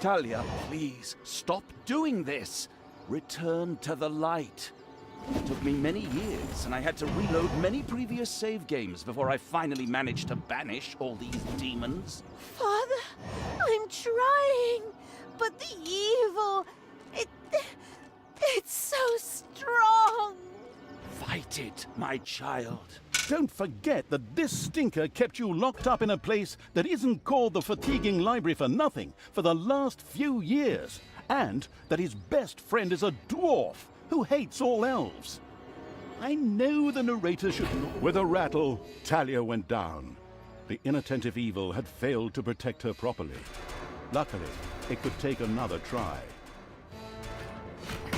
Talia, please, stop doing this. Return to the light. It took me many years, and I had to reload many previous save games before I finally managed to banish all these demons. Father, I'm trying, but the evil, it's so strong. Fight it, my child. Don't forget that this stinker kept you locked up in a place that isn't called the Fatiguing Library for nothing for the last few years, and that his best friend is a dwarf who hates all elves. I know the narrator should... With a rattle, Talia went down. The inattentive evil had failed to protect her properly. Luckily, it could take another try.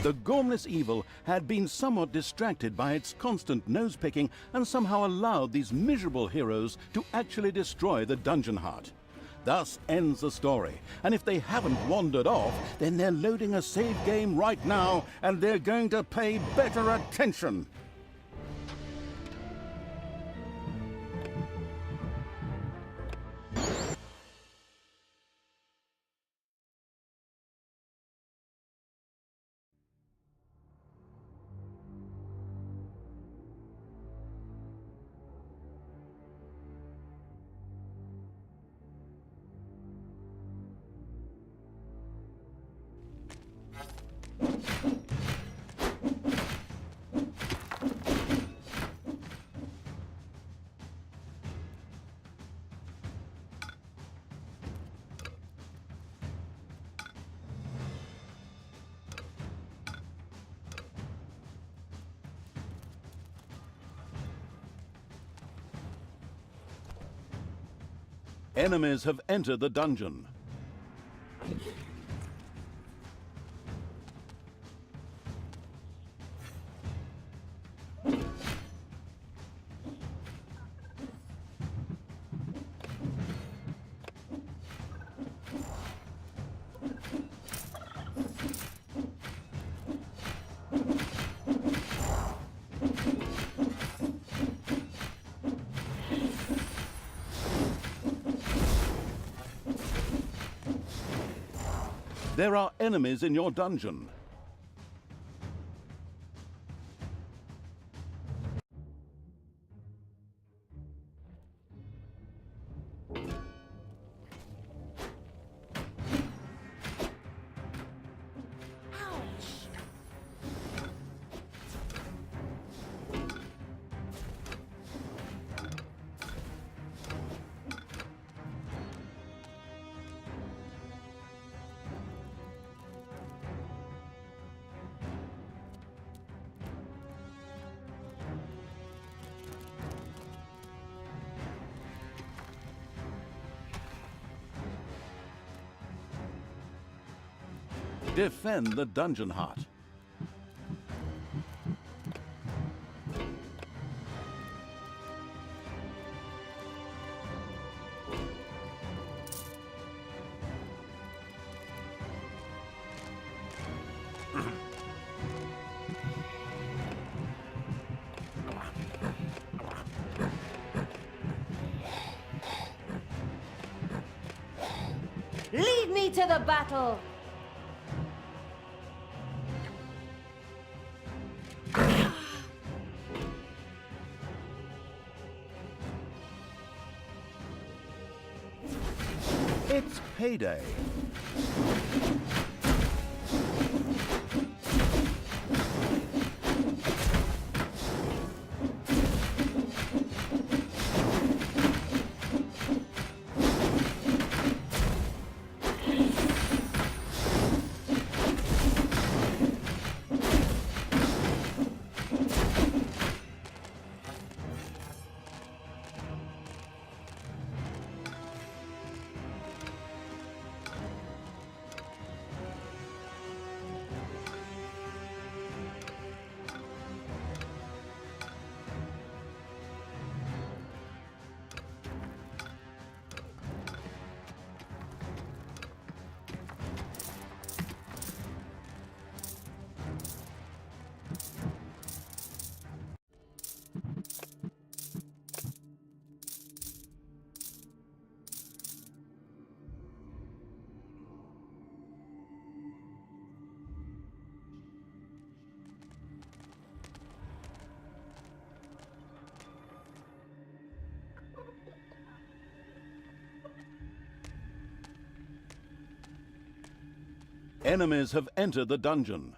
The gormless evil had been somewhat distracted by its constant nose-picking and somehow allowed these miserable heroes to actually destroy the dungeon heart. Thus ends the story, and if they haven't wandered off, then they're loading a save game right now, and they're going to pay better attention. Enemies have entered the dungeon. There are enemies in your dungeon. Defend the dungeon heart. Lead me to the battle. It's payday. Enemies have entered the dungeon.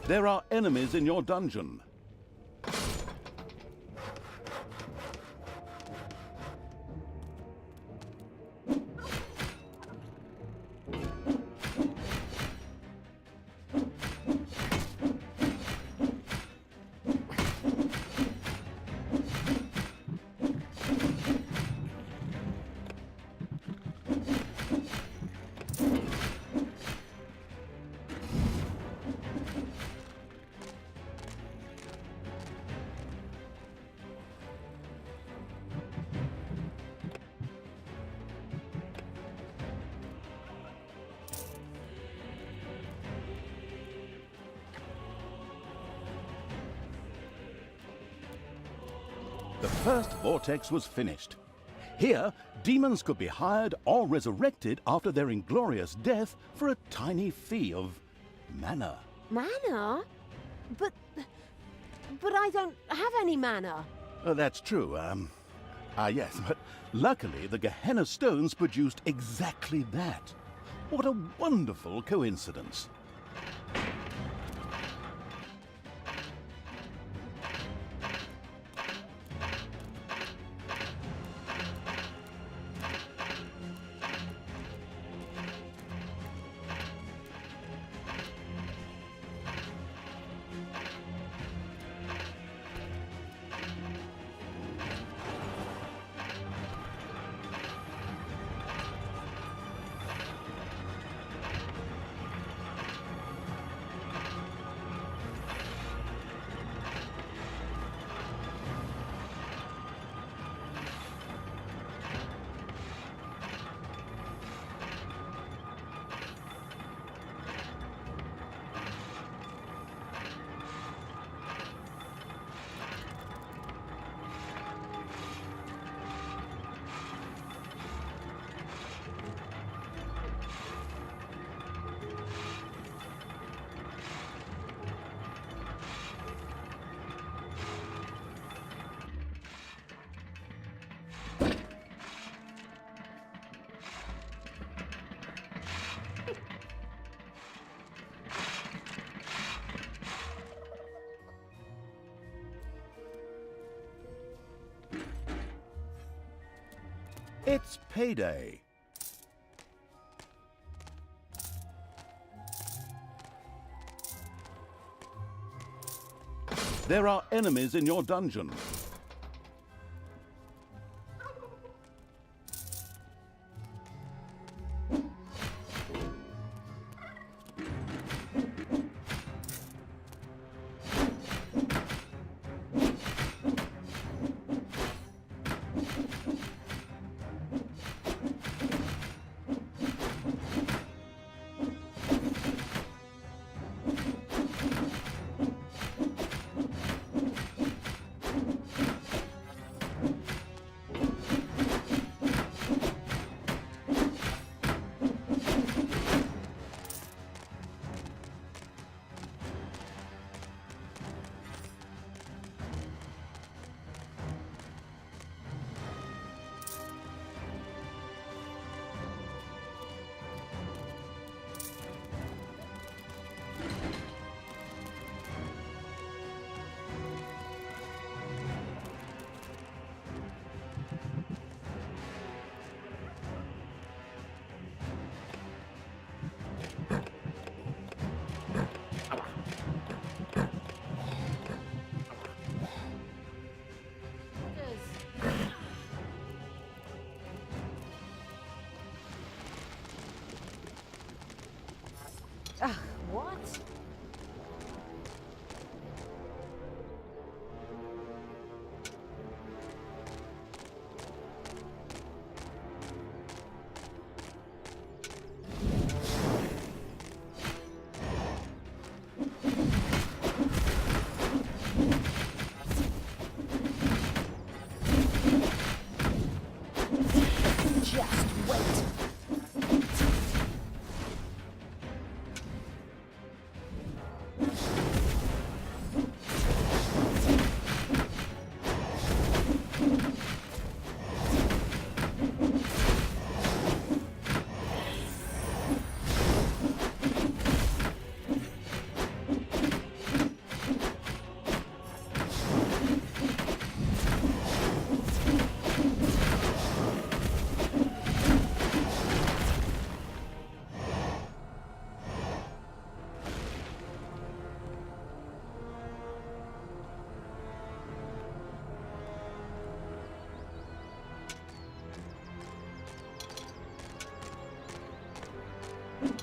There are enemies in your dungeon. The first vortex was finished. Here, demons could be hired or resurrected after their inglorious death for a tiny fee of mana. Mana? But I don't have any mana. That's true. Yes, but luckily the Gehenna stones produced exactly that. What a wonderful coincidence. It's payday. There are enemies in your dungeon.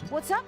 What's up?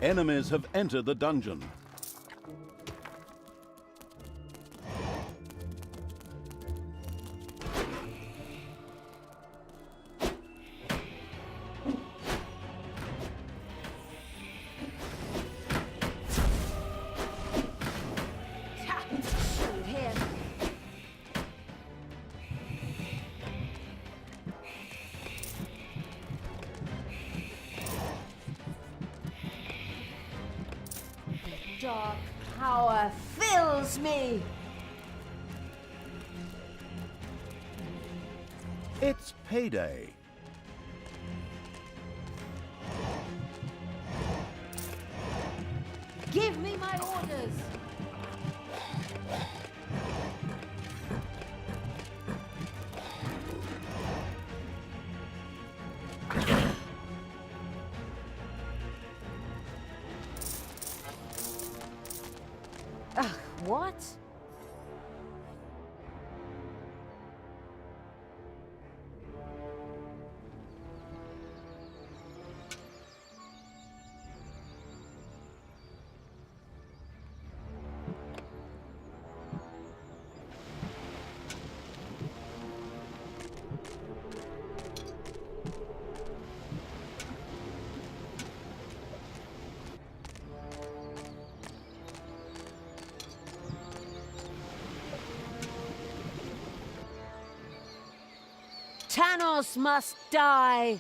Enemies have entered the dungeon. Shoot him. The dark power fills me. It's payday. Give me my orders. Ugh, what? Tanos must die!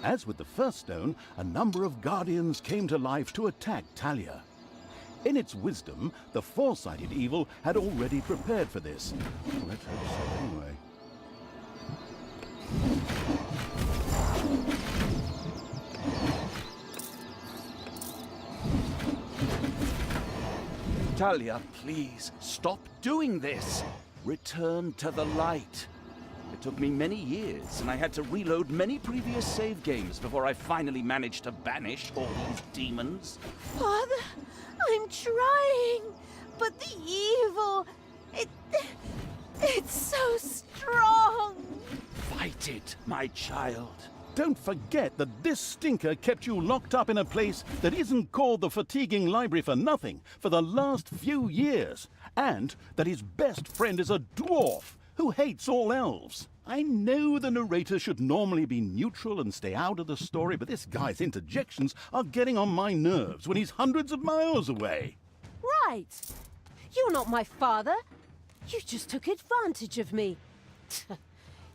As with the first stone, a number of guardians came to life to attack Talia. In its wisdom, the foresighted evil had already prepared for this. Well, let's hope so anyway. Talia, please, stop doing this. Return to the light. It took me many years, and I had to reload many previous save games before I finally managed to banish all these demons. Father, I'm trying, but the evil, it's so strong. Fight it, my child. don't forget that this stinker kept you locked up in a place that isn't called the Fatiguing Library for nothing for the last few years, and that his best friend is a dwarf who hates all elves. I know the narrator should normally be neutral and stay out of the story, but this guy's interjections are getting on my nerves when he's hundreds of miles away. Right. You're not my father. You just took advantage of me.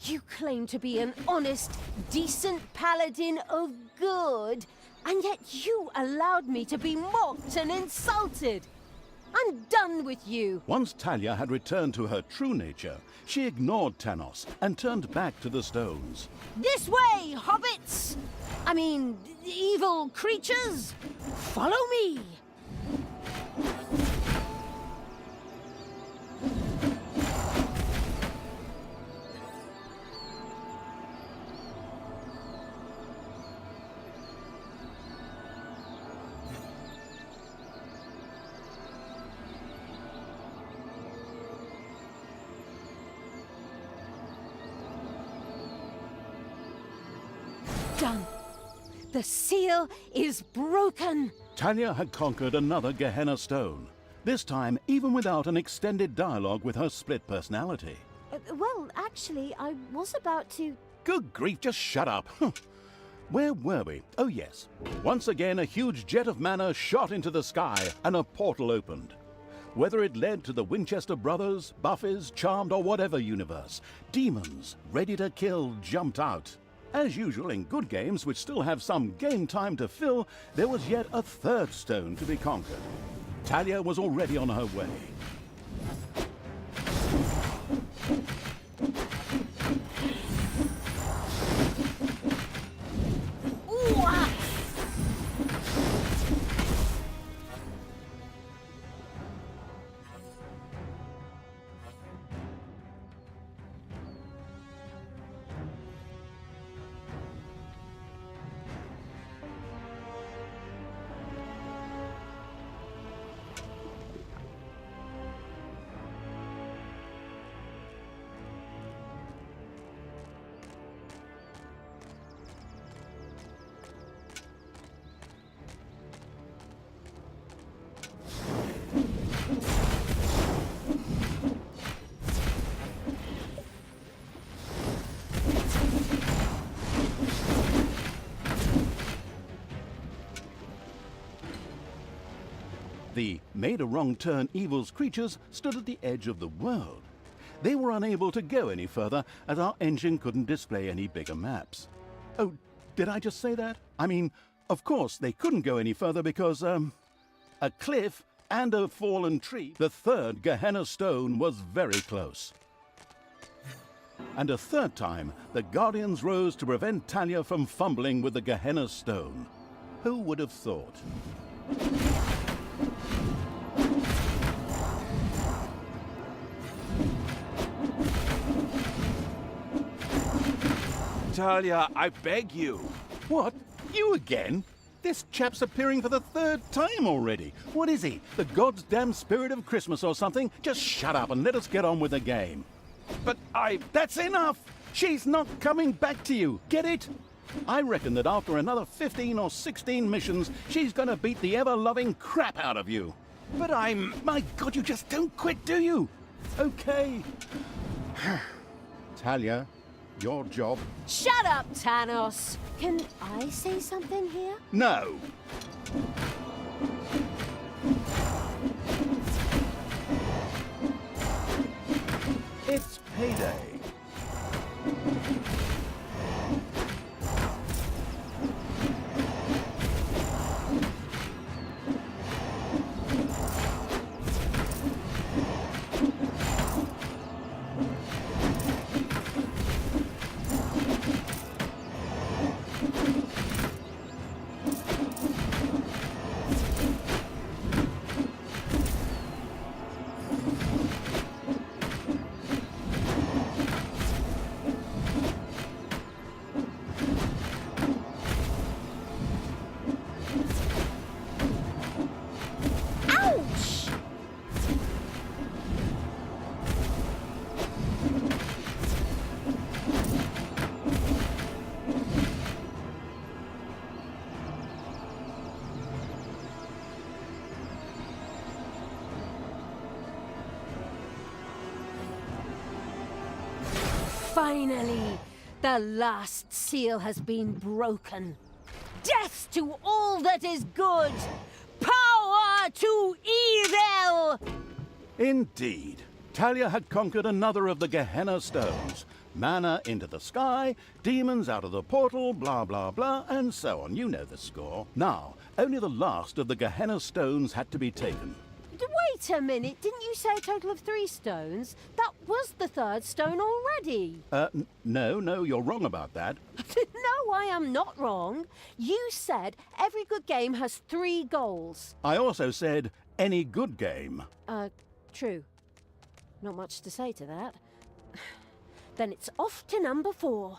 You claim to be an honest, decent paladin of good, and yet you allowed me to be mocked and insulted. I'm done with you. Once Talia had returned to her true nature, she ignored Tanos and turned back to the stones. This way, hobbits! I mean, evil creatures! Follow me! Done. The seal is broken. Talia had conquered another Gehenna stone, this time even without an extended dialogue with her split personality. Well, actually, I was about to... Good grief, just shut up. Where were we? Oh yes. Once again, a huge jet of mana shot into the sky and a portal opened. Whether it led to the Winchester Brothers, Buffies, Charmed, or whatever universe, demons ready to kill jumped out. As usual in good games which still have some game time to fill, there was yet a third stone to be conquered. Talia was already on her way. Ooh-ah! The made-a-wrong-turn evil's creatures stood at the edge of the world. They were unable to go any further as our engine couldn't display any bigger maps. Oh, did I just say that? I mean, of course they couldn't go any further because, a cliff and a fallen tree. The third Gehenna stone was very close. And a third time, the Guardians rose to prevent Talia from fumbling with the Gehenna stone. Who would have thought? Talia, I beg you. What? You again? This chap's appearing for the third time already. What is he? The goddamn spirit of Christmas or something? Just shut up and let us get on with the game. But That's enough! She's not coming back to you. Get it? I reckon that after another 15 or 16 missions, she's gonna beat the ever-loving crap out of you. But I'm... My God, you just don't quit, do you? Okay. Talia, your job. Shut up, Tanos! Can I say something here? No. It's payday. Finally, the last seal has been broken. Death to all that is good! Power to evil! Indeed. Talia had conquered another of the Gehenna stones. Mana into the sky, demons out of the portal, blah blah blah, and so on. You know the score. Now, only the last of the Gehenna stones had to be taken. Wait a minute, didn't you say a total of 3 stones? That was the 3rd stone already. No, you're wrong about that. No, I am not wrong. You said every good game has 3 goals. I also said any good game. True. Not much to say to that. Then it's off to number 4.